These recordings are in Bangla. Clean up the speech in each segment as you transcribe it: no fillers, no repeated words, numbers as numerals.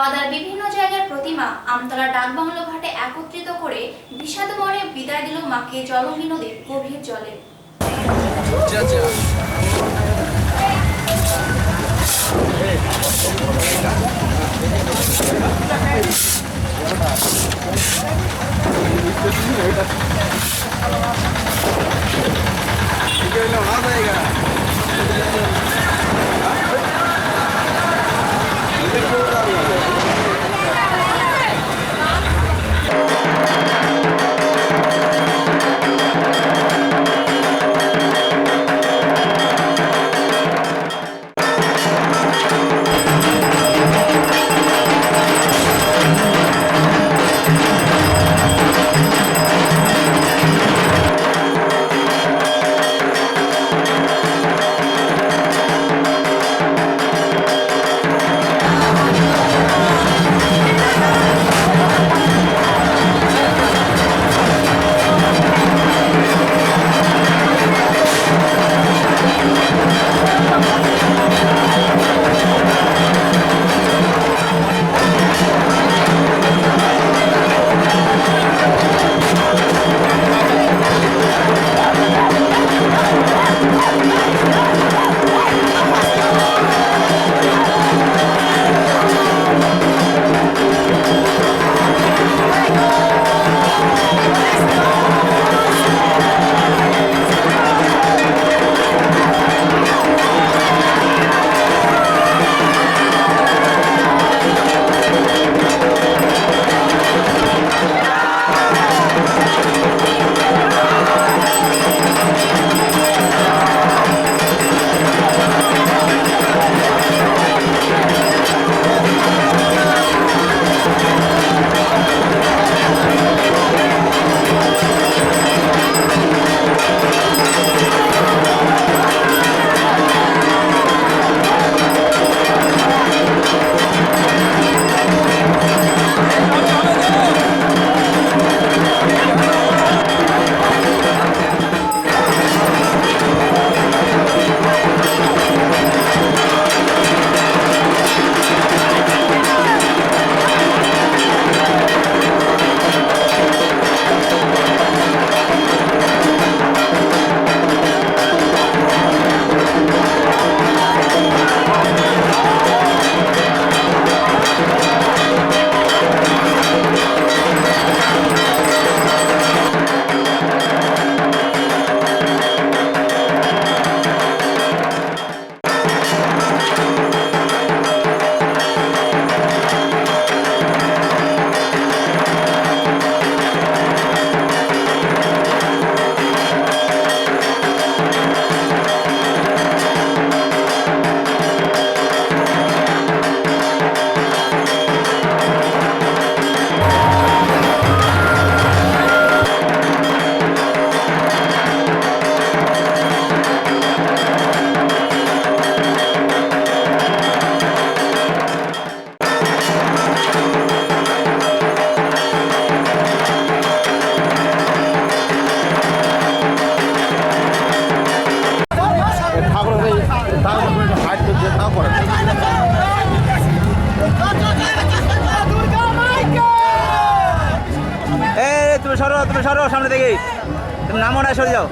নওয়াদার বিভিন্ন জায়গার প্রতিমা আমতলা ডাকবাংলো ঘাটে একত্রিত করে বিষাদ মনে বিদায় দিল মাকে জলহীন নদীর গভীর জলে। তুমি সরো সামনে থেকে, তুমি নামো না, সরে যাও।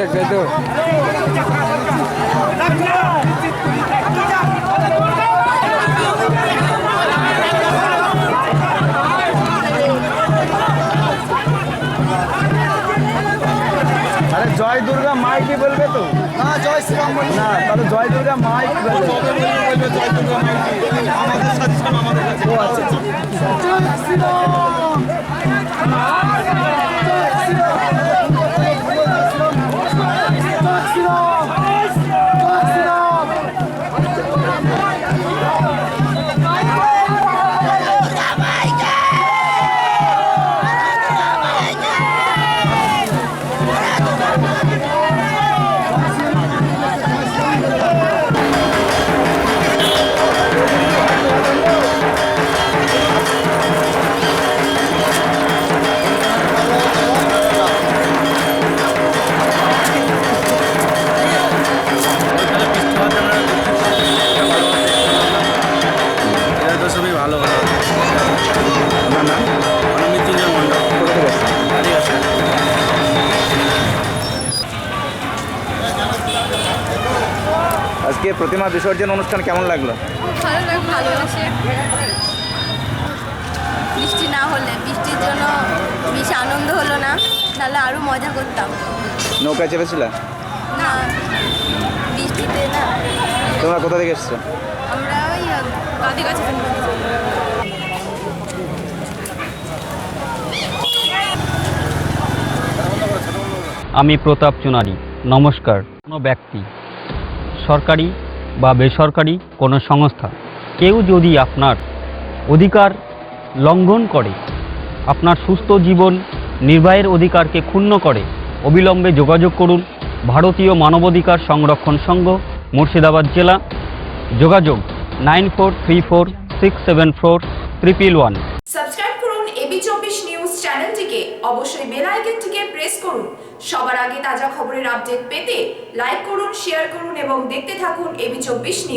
দেখবে তো আরে জয় দুর্গা মাই কি বলবে তো? না জয় শ্রীরাম বলবে না, তাহলে জয় দুর্গা মাই কি বলবে? জয় দুর্গা মাই আমাদের সাজেশন আমাদের কাছে। ও আচ্ছা আচ্ছা। এটা তো সবই ভালো ভালো। আপনার নাম? আমার মৃত্যুঞ্জয় মণ্ডল। কোথা থেকে এসেছেন? বাড়ি আসে। আজকে প্রতিমা বিসর্জন অনুষ্ঠান কেমন লাগলো? ভালো লাগছে। বৃষ্টি না হলে বৃষ্টির জন্য বেশি আনন্দ হলো না, তাহলে আরও মজা করতাম। নৌকা চেপেছিলে? না বৃষ্টিতে না। তোমরা কোথা থেকে এসছো? আমরা ওই গাদি গাছে আমি প্রতাপ চুনারি। নমস্কার। কোনো ব্যক্তি, সরকারি বা বেসরকারি কোনো সংস্থা, কেউ যদি আপনার অধিকার লঙ্ঘন করে, আপনার সুস্থ জীবন নির্বাহের অধিকারকে ক্ষুণ্ণ করে, অবিলম্বে যোগাযোগ করুন ভারতীয় মানবাধিকার সংরক্ষণ সংঘ, মুর্শিদাবাদ জেলা। যোগাযোগ 9434674111। সাবস্ক্রাইব করুন এবি24 নিউজ চ্যানেলটিকে, অবশ্যই বেল আইকনটিকে প্রেস করুন। সবার আগে তাজা খবরের আপডেট পেতে লাইক করুন, শেয়ার করুন এবং দেখতে থাকুন এবি24 নিউজ।